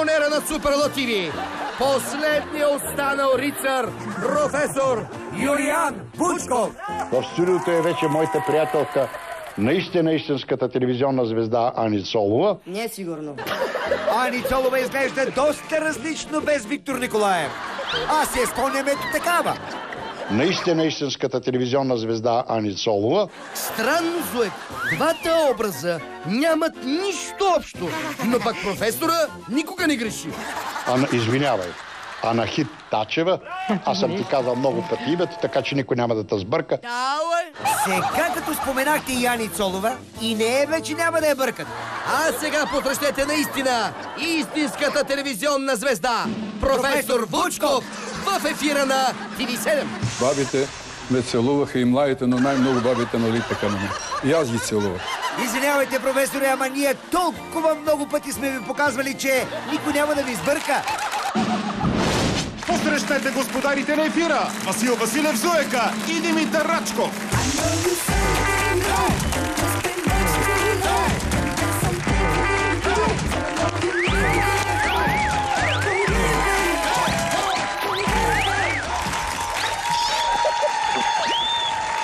Пионера на суперлативи, последния останал рицар, професор Юлиан Вучков. В студиото е вече моята приятелка, наистина истинската телевизионна звезда Ани Цолова. Не сигурно. Ани Цолова изглежда доста различно без Виктор Николаев. Аз я спомням ето такава. Наистина истинската телевизионна звезда Ани Цолова. Странно, Зоек, двата образа нямат нищо общо, но пък професора никога не греши. Извинявай. Анахит Тачева. Аз съм ти казал много пъти името, така че никой няма да те сбърка. Сега като споменахте и Ани Цолова, и не е вече няма да я бъркат. А сега посрещете наистина истинската телевизионна звезда, професор Вучков, в ефира на TV7. Бабите ме целуваха и младите, но най-много бабите, нали така на мен. И аз ги целувах. Извинявайте, професоре, ама ние толкова много пъти сме ви показвали, че никой няма да ви сбърка. Посрещнете господарите на ефира! Васил Василев Зуека и Димитър Рачков!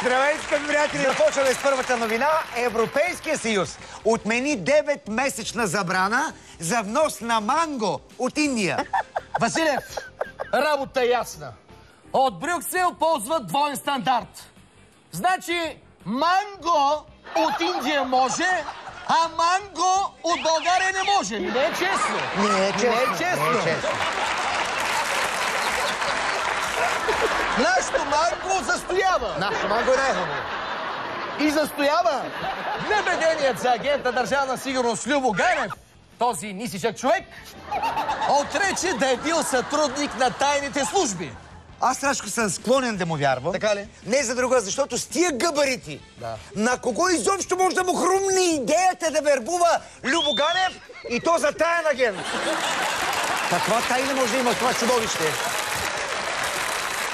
Здравейте, скъпи приятели! Започваме с първата новина. Европейския съюз отмени 9-месечна забрана за внос на манго от Индия. Василев, работа е ясна. От Брюксел ползват двоен стандарт. Значи, манго от Индия може, а манго от България не може. Не е честно. Не е честно. Не е честно. Нашето манго застоява. Нашето манго е най-хубаво. И застоява наблюденият за агента Държавна сигурност Любо Ганев, този нисичък човек, отрече да е бил сътрудник на тайните служби. Аз, Рашко, съм склонен да му вярвам. Така ли? Не за друга, защото с тия габарити, на кого изобщо може да му хрумне идеята да вербува Любо Ганев и то за таен агент? Каква тайна може да има това чудовище?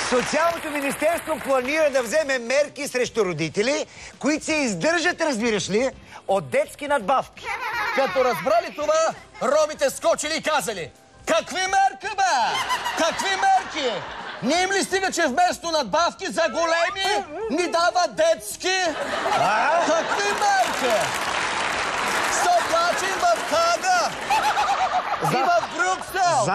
Социалното министерство планира да вземе мерки срещу родители, които се издържат, разбираш ли, от детски надбавки. Като разбрали това, ромите скочили и казали: какви мерки, бе? Какви мерки? Не им ли стига, че вместо надбавки за големи ни дава детски? Какви мерки? Се оплачим в Хага и в Брюксел.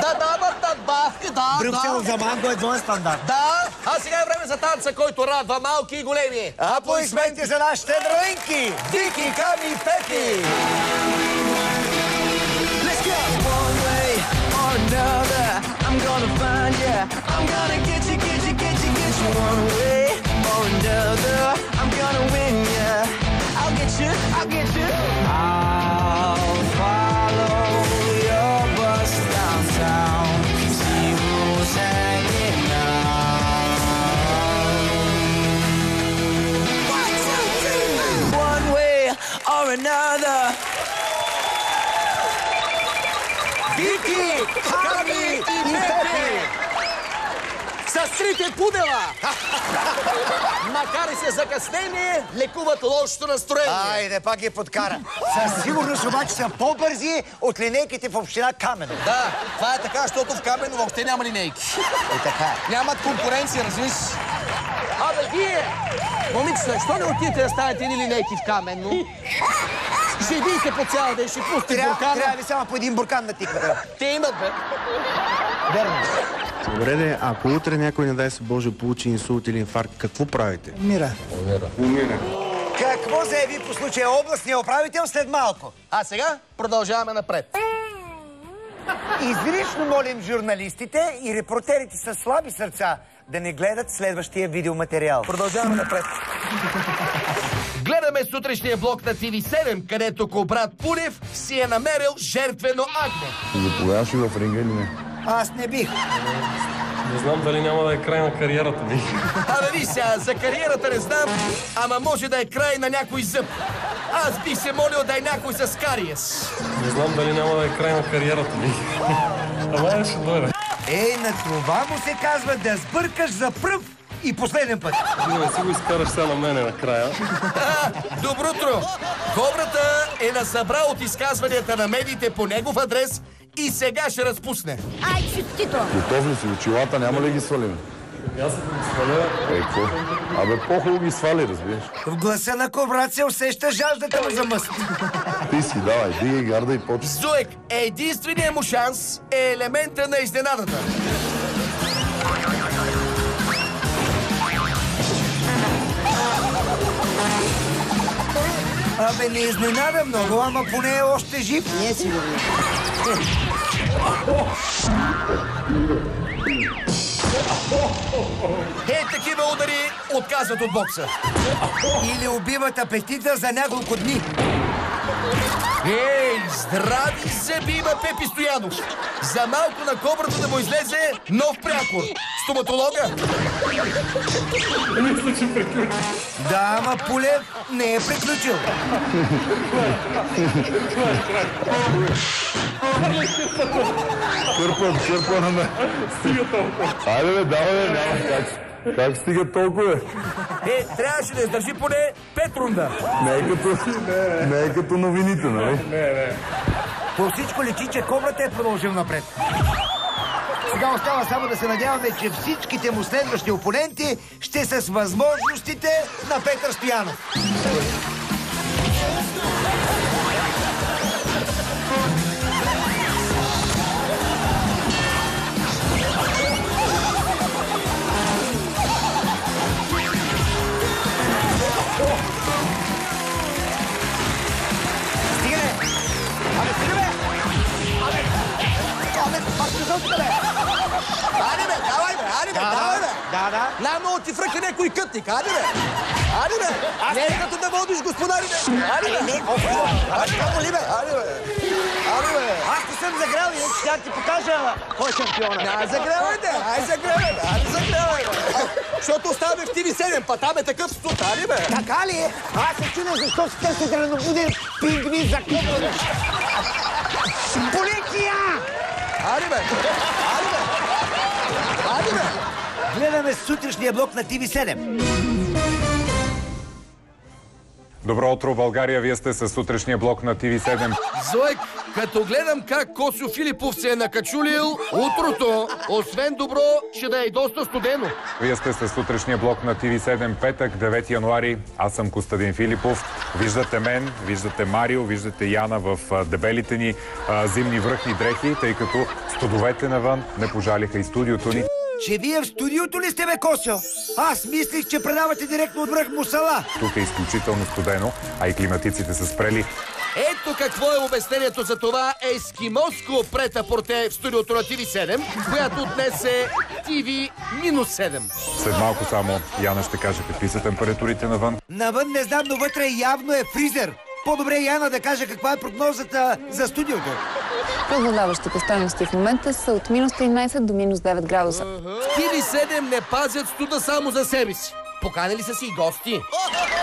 Да дават надбавки, да. Брюксел за манго е двоен стандарт. Да, а сега е време за танца, който радва малки и големи. Аплодисменти за нашите дроинки! Дики, Ками и Пепи! I'm gonna find ya. I'm gonna get you, get you, get you, get you one way or another. I'm gonna win ya. I'll get you, I'll get you. I'll follow your bus downtown. See who's hanging out. 1, 2, 3. One way or another. Вики, Ками и Пепи! С трите пудела! Макар и с закъснение, лекуват лошото настроение. Айде, пак ги подкара. Със сигурност обаче са по-бързи от линейките в община Камено. Да, това е така, защото в Камено въобще няма линейки. И така. Нямат конкуренция, разбираш. Абе, вие, момичета, що не отидете да станете ни линейки в Камено? Ще идите по цял ден, ще пусти буркана. Трябва ли само по един буркан на тиквата? Те имат, бе. Верно. Добре, де, ако утре някой, не дай се Боже, получи инсулт или инфаркт, какво правите? Умира. Умира. Какво заяви по случая областния управител след малко? А сега продължаваме напред. Изрично молим журналистите и репортерите с слаби сърца да не гледат следващия видеоматериал. Продължаваме напред. Гледаме сутрешния блок на TV7, където Кобрат Пулев си е намерил жертвено агне. Заповядаш ли в ринга или не? Аз не бих. Не знам дали няма да е край на кариерата ми. Абе ви сега, за кариерата не знам, ама може да е край на някой зъб. Аз бих се молил да е някой с кариес. Не знам дали няма да е край на кариерата ми. Ама ще дойде. На това му се казва да сбъркаш за пръв и последен път. Не си го изкараш сега на мене накрая. Добро утро! Кобрата е насъбрал от изказванията на медиите по негов адрес и сега ще разпусне. Ай, Тито! Готов ли си? Очилата няма ли ги свалим? Аз ако ги сваля... Какво? Абе, по-хубаво ги свали, разбираш. В гласа на Кобрат се усеща жаждата му за мъст. Ти си, давай, дигай гарда и почва. Зоек, единственият му шанс е елемента на изненадата. Абе, не изненада много, ама поне е още жив. Не е сигурно. Такива удари отказват от бокса. Или убиват апетита за няколко дни. Здрави зъби има Пепи Стоянов. За малко на Кобрата да му излезе нов прякор. Стоматолога. Мисля, че приключи. Да, ама Пулев не е приключил. Кърпа на мен. Стига толкова. Айде бе, давай бе, няма как стига толкова? Трябваше да издържи поне 5 рунда. Не е като новините, нали? Не. По всичко личи, че Кобрата е продължил напред. Сега остава само да се надяваме, че всичките му следващи опоненти ще са с възможностите на Петър Стоянов. Айде бе, давай бе. Да. Най-много ти фръка някой кътник, айде бе. Не е като да водиш господари бе. Камо ли бе, айде бе. Аз не съм загрел и ще ти покажа кой е шампиона. Загревай бе. Защото оставяме в TV7, па там е такъв студ, айде бе. Така ли? Аз се чудя защо си търси дреновуден пингвин за Кобра. Полиция! Айде бе. Гледаме сутрешния блок на TV7. Добро утро, България! Вие сте със сутрешния блок на TV7. Зоек, като гледам как Косьо Филипов се е накачулил, утрото, освен добро, ще да е доста студено. Вие сте със сутрешния блок на TV7, петък, 9 януари. Аз съм Костадин Филипов. Виждате мен, виждате Марио, виждате Яна в дебелите ни зимни връхни дрехи, тъй като студовете навън не пожалиха и студиото ни. Че вие в студиото ли сте, бе, Косьо? Аз мислих, че предавате директно от връх Мусала. Тук е изключително студено, а и климатиците са спрели. Ето какво е обяснението за това ескимоско прет-а-порте в студиото на TV7, която днес е TV-7. След малко само Яна ще каже какви са температурите навън. Навън не знам, но вътре явно е фризер. По-добре Яна да каже каква е прогнозата за студиото. Преобладаващите стойности в момента са от минус 13 до минус 9 градуса. В TV7 не пазят студа само за себе си. Поканили са си и гости.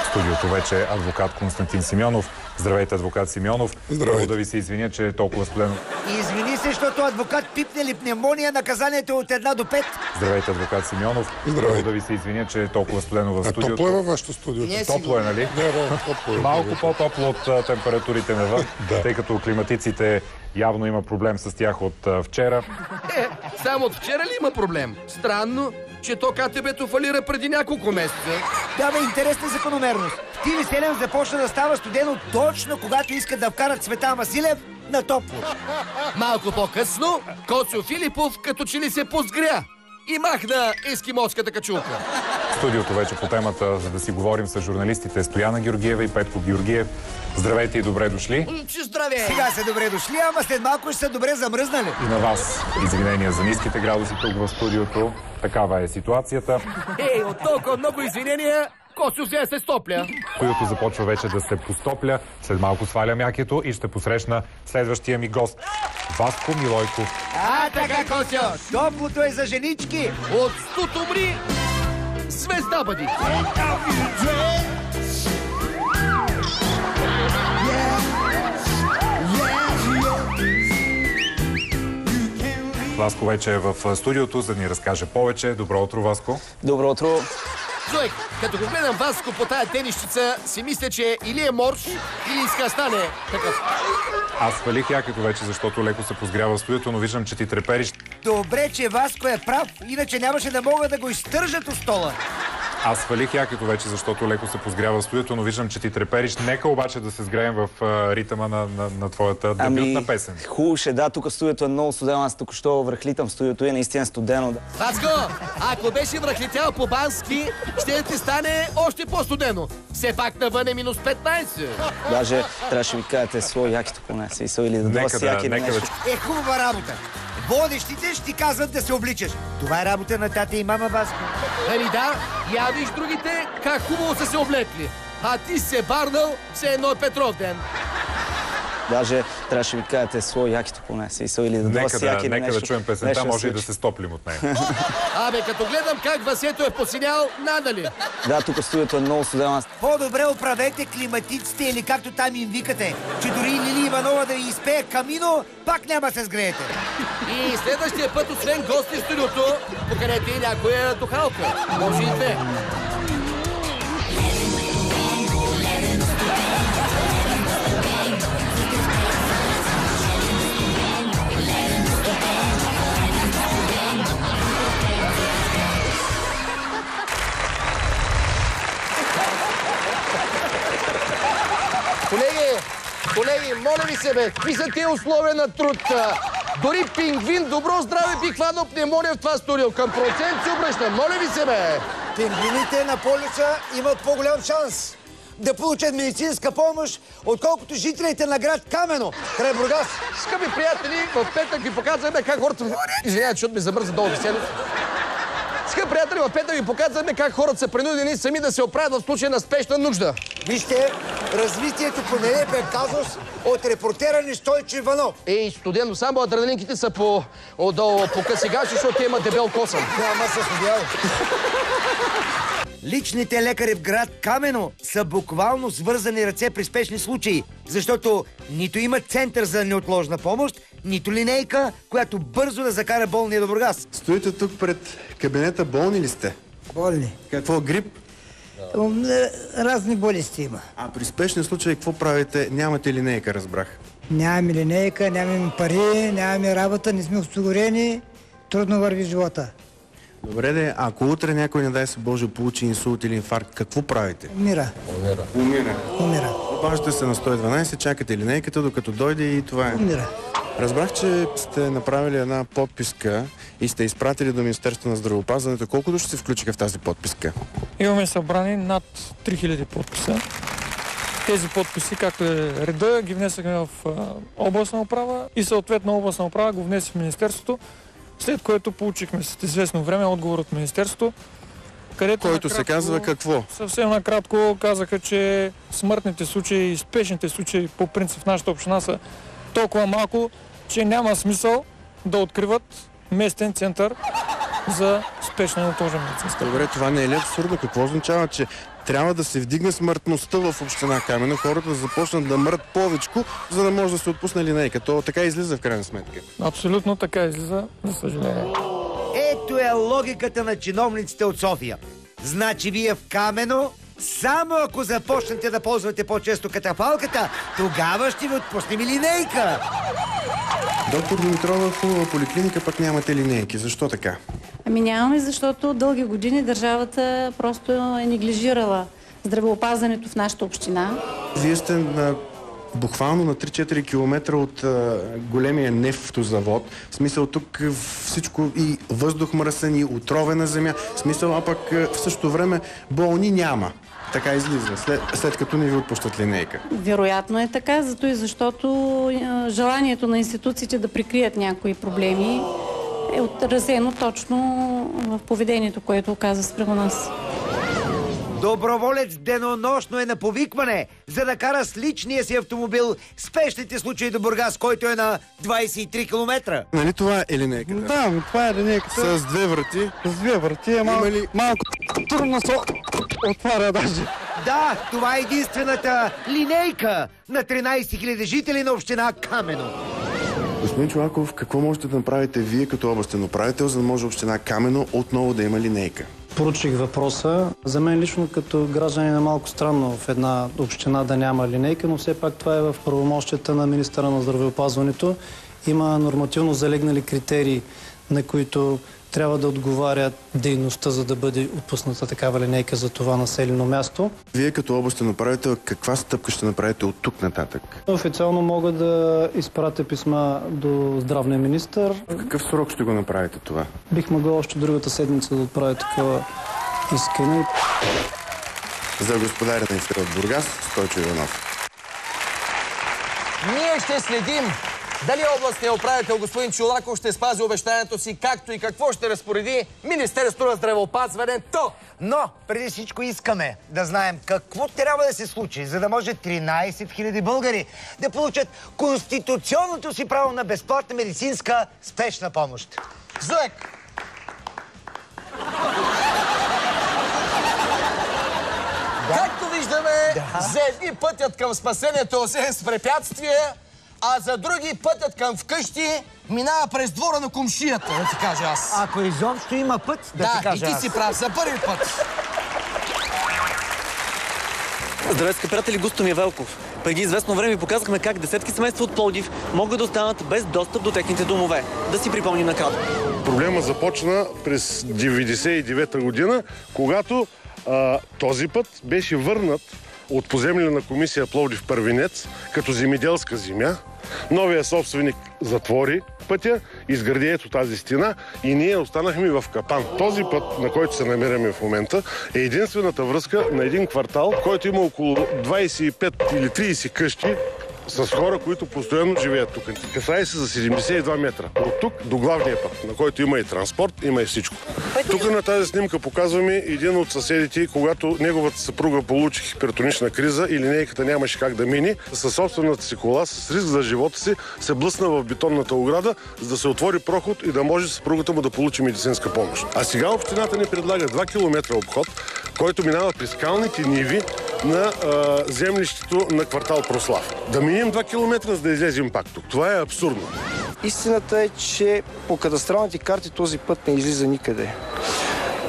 В студиото вече е адвокат Константин Симеонов. Здравейте, адвокат Симеонов. Здравейте. Да ви се извиня, че е толкова студено. Извини се, защото адвокат пипнели пневмония, наказанието е от 1 до 5. Здравейте, адвокат Симеонов. Здравейте. Да ви се извиня, че е толкова студено в студиото. Топло е във вашето студио. Топло е, нали? Топло е. Малко по-топло от температурите навън, тъй като климатиците явно има проблем с тях от вчера. Само от вчера ли има проблем? Странно, че то КТБ-то фалира преди няколко месеца. Да, бе, интересна закономерност. TV7 започна да става студено точно когато искат да вкарат Цветан Василев на топло. Малко по-късно, Косьо Филипов като че ли се позгря и махна ескимоската качулка. В студиото вече по темата, за да си говорим с журналистите Стояна Георгиева и Петко Георгиев. Здравейте и добре дошли. Здравей! Сега са добре дошли, ама след малко ще са добре замръзнали. И на вас извинения за ниските градуси тук в студиото. Такава е ситуацията. От толкова много извинения, Косьо взе се стопля. Който започва вече да се постопля. След малко сваля мякето и ще посрещна следващия ми гост. Васко Милойков. Така, Косьо! Топлото е за женички! От студ умри звезда бъди! Васко вече е в студиото, за да ни разкаже повече. Добро утро, Васко. Добро утро. Зоек, като го гледам Васко по тая тенищица, си мисля, че или е морж, или иска да стане такъв. Аз свалих якето вече, защото леко се позгрява в студиото, но виждам, че ти трепериш. Добре, че Васко е прав, иначе нямаше да могат да го изтържат от стола. Аз свалих якето вече, защото леко се позгрява в студиото, но виждам, че ти трепериш. Нека обаче да се сгреем в ритъма на твоята дебютна песен. Хубаво ще, да, тук студиото е много студено. Аз току-що връхлитам в студиото и е наистина студено. Да. Васко, ако беше връхлетял по бански, ще ти стане още по-студено. Все пак навън е минус 15. Даже трябваше ви кажете свои якито поне си или да дава си яки или нещо. Е, хубава работа. Водещите ще ти казват да се обличаш. Това е работа на тата и мама Васко. Ами да, я виж другите как хубаво са се облекли. А ти си се барнал, все едно е Петров ден. Даже трябваше ви кажете свои якито поне си или да дава си яки или нещо. Нека да чуем песента, може и да се стоплим от нея. Абе, като гледам как Васето е посинял, надали. Да, тук студиото е много студено. По-добре оправете климатиците или както там им викате, че дори Лили Иванова да ви изпее камино, пак няма се сгреете. И следващия път, освен гости в студиото, поканете и някоя духалка. Може и две. Колеги, моля ви се, бе, какви са тия условия на труд? Дори пингвин, добро здраве, би хванал пневмония в това студио. Към процент се обръщам, моля ви се, бе. Пингвините на полюса имат по-голям шанс да получат медицинска помощ, отколкото жителите на град Камено, край Бургас. Скъпи приятели, в петък ви показваме как хората... Извинявайте, защото ми забърза долу весело. Скъпи приятели, в петък ви показваме как хората са принудени сами да се оправят в случай на спешна нужда. Вижте развитието по нелепен казус от репортера ни Стойчо Иванов. Ей, студено, само адреналинките са отдолу по късигаши, защото те има дебел косъм. Ама се студял. Личните лекари в град Камено са буквално свързани ръце при спешни случаи, защото нито имат център за неотложна помощ, нито линейка, която бързо да закара болния до Бургас. Стоите тук пред кабинета, болни ли сте? Болни. Какво, грип? Разни болести има. А при спешни случаи какво правите? Нямате линейка, разбрах. Нямаме линейка, нямаме пари, нямаме работа, не сме осигурени, трудно върви живота. Добре де, ако утре някой, не дай се Боже, получи инсулт или инфаркт, какво правите? Умира. Умира. Обаждате се на 112, чакате линейката, докато дойде и това е. Умира. Разбрах, че сте направили една подписка и сте изпратили до Министерството на здравеопазването. Колко души се включиха в тази подписка? Имаме събрани над 3000 подписа. Тези подписи, както е реда, ги внесахме в областна управа и съответно областна управа го внесе в Министерството, след което получихме след известно време отговор от Министерството, където който се казва какво? Съвсем накратко казаха, че смъртните случаи и спешните случаи по принцип в нашата община са толкова малко, че няма смисъл да откриват местен център за спешна неотложна медицинска. Добре, това не е ли абсурдно? Какво означава, че трябва да се вдигне смъртността в община Камено, хората да започнат да мрат повечко, за да може да се отпусне линейка? То така излиза в крайна сметка. Абсолютно така излиза, за съжаление. Ето е логиката на чиновниците от София. Значи вие в Камено, само ако започнете да ползвате по-често катафалката, тогава ще ви отпуснем линейка. Доктор Димитрова, в хубава поликлиника пък нямате линейки. Защо така? Ами нямаме, защото дълги години държавата просто е неглижирала здравеопазването в нашата община. Вие сте буквално на 3-4 км от големия нефтозавод. В смисъл тук всичко и въздух мръсен, и отровена земя. В смисъл, а пък в същото време болни няма. Така излиза, след като не ви отпущат линейка. Вероятно е така, зато и защото желанието на институциите да прикрият някои проблеми е отразено точно в поведението, което оказва спрямо нас. Доброволец денонощно е на повикване, за да кара с личния си автомобил спешните случаи до Бургас, който е на 23 км. Нали това е линейката? Да, това е линейката. С две врати. С две врати е малко трудно се отваря даже. Да, това е единствената линейка на 13 000 жители на община Камено. Господин Чолаков, какво можете да направите вие като областен управител, за да може община Камено отново да има линейка? Проучих въпроса. За мен лично като гражданин е малко странно в една община да няма линейка, но все пак това е в правомощията на министъра на здравеопазването. Има нормативно залегнали критерии, на които трябва да отговарят дейността, за да бъде отпусната такава линейка за това населено място. Вие като областен управител, каква стъпка ще направите от тук нататък? Официално мога да изпратя писма до здравния министър. В какъв срок ще го направите това? Бих могъл още другата седмица да отправя такова искане. За господаря на ефира от Бургас, Стойчо Иванов. Ние ще следим дали областният управител господин Чолаков ще спази обещанието си, както и какво ще разпореди Министерството на здравеопазването. Но преди всичко искаме да знаем какво трябва да се случи, за да може 13 000 българи да получат конституционното си право на безплатна медицинска спешна помощ. Зоек! Както виждаме, за едни пътят към спасението освен с препятствия, а за други пътят към вкъщи минава през двора на комшията, да ти кажа аз. Ако изобщо има път, да ти кажа аз. Да, и ти си прав за първи път. Здравейте, скъпи приятели, Густо ми е Велков. Преди известно време ви показахме как десетки семейства от Пловдив могат да останат без достъп до техните домове. Да си припомним накратко. Проблема започна през 1999 година, когато този път беше върнат от поземлена комисия Пловдив Първенец като земеделска земя. Новия собственик затвори пътя, изгради ето тази стена и ние останахме в капан. Този път, на който се намираме в момента, е единствената връзка на един квартал, който има около 25 или 30 къщи с хора, които постоянно живеят тук. Касае се за 72 метра. От тук до главния път, на който има и транспорт, има и всичко. Тук на тази снимка показваме един от съседите, когато неговата съпруга получи хипертонична криза и линейката нямаше как да мине, със собствената си кола, с риск за живота си, се блъсна в бетонната ограда, за да се отвори проход и да може съпругата му да получи медицинска помощ. А сега общината ни предлага 2 км обход, който минава при скалните ниви на землището на квартал Прослав. Да минем 2 км, за да излезем пак тук. Това е абсурдно. Истината е, че по кадастралните карти този път не излиза никъде.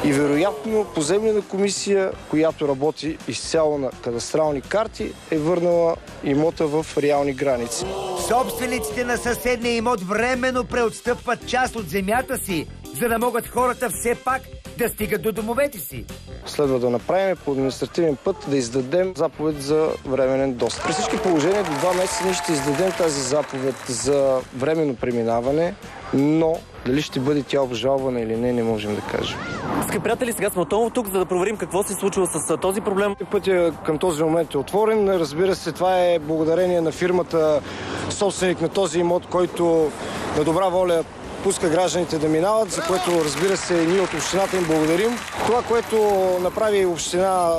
И вероятно поземлена комисия, която работи изцяло на кадастрални карти, е върнала имота в реални граници. Собствениците на съседния имот временно преотстъпват част от земята си, за да могат хората все пак да стигат до домовете си. Следва да направим по административен път да издадем заповед за временен достъп. При всички положения до 2 месеца ние ще издадем тази заповед за временно преминаване, но дали ще бъде тя обжалвана или не можем да кажем. Скъпи приятели, сега сме отново тук, за да проверим какво се случва с този проблем. Пътя към този момент е отворен. Разбира се, това е благодарение на фирмата, собственик на този имот, който на добра воля пуска гражданите да минават, за което, разбира се, ние от общината им благодарим. Това, което направи община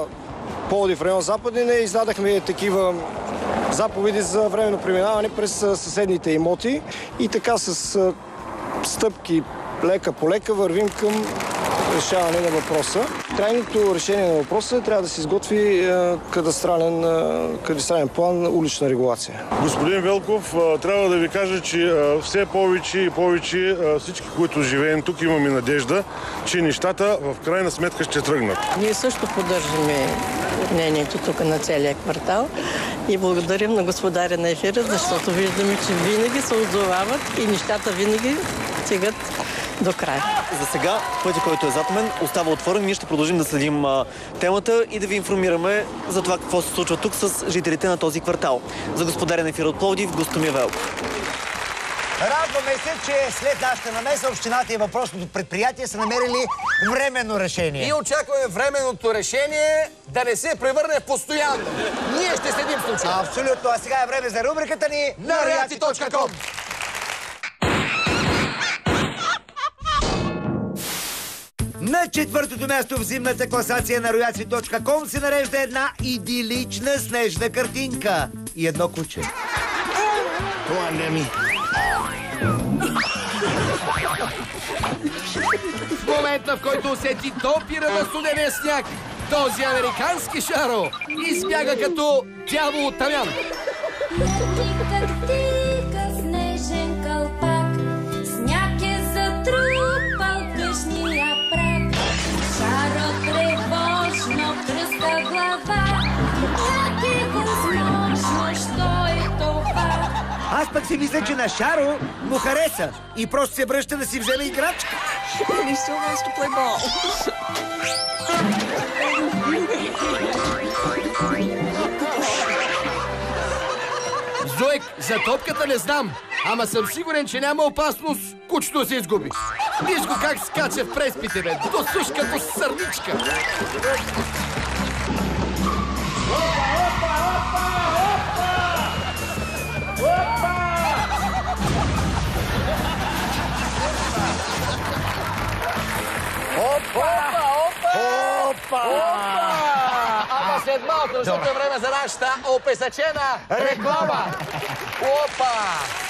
Пловдив район Западен, издадахме такива заповеди за временно преминаване през съседните имоти и така с стъпки лека по лека вървим към решаване на въпроса. Крайното решение на въпроса трябва да се изготви кадастрален план, улична регулация. Господин Велков, трябва да ви кажа, че все повече и повече всички, които живеем тук, имаме надежда, че нещата в крайна сметка ще тръгнат. Ние също поддържаме мнението тук на целия квартал и благодарим на господаря на ефира, защото виждаме, че винаги се отзовават и нещата винаги стигат до края. За сега пътя, който е зад мен, остава отворен. Ние ще продължим да следим темата и да ви информираме за това какво се случва тук с жителите на този квартал. За господаря на ефира от Пловдив, Густо ми е Велков. Радваме се, че след нашата намеса общината и въпросното предприятие са намерили временно решение. И очакваме временното решение да не се превърне в постоянно. Ние ще следим случая. Абсолютно. А сега е време за рубриката ни на reaci.com. На четвъртото място в зимната класация на reaci.com се нарежда една идилична снежна картинка и едно куче. Това ми. В момента, в който усети допира на студения сняг, този американски шаро избяга като дявол от тамян. Снежен кълпак, сняг е затрупал къщния прак. Шаро пък си мисля, че на Шаро му хареса и просто се връща да си вземе играчка. He still wants to play ball. Зоек, за топката не знам, ама съм сигурен, че няма опасност кучето да се изгуби. Виж го как скача в преспите, бе, до суш като сърничка. Опа! Ама след малко, защото е време за нашата опесачена реклама. Опа!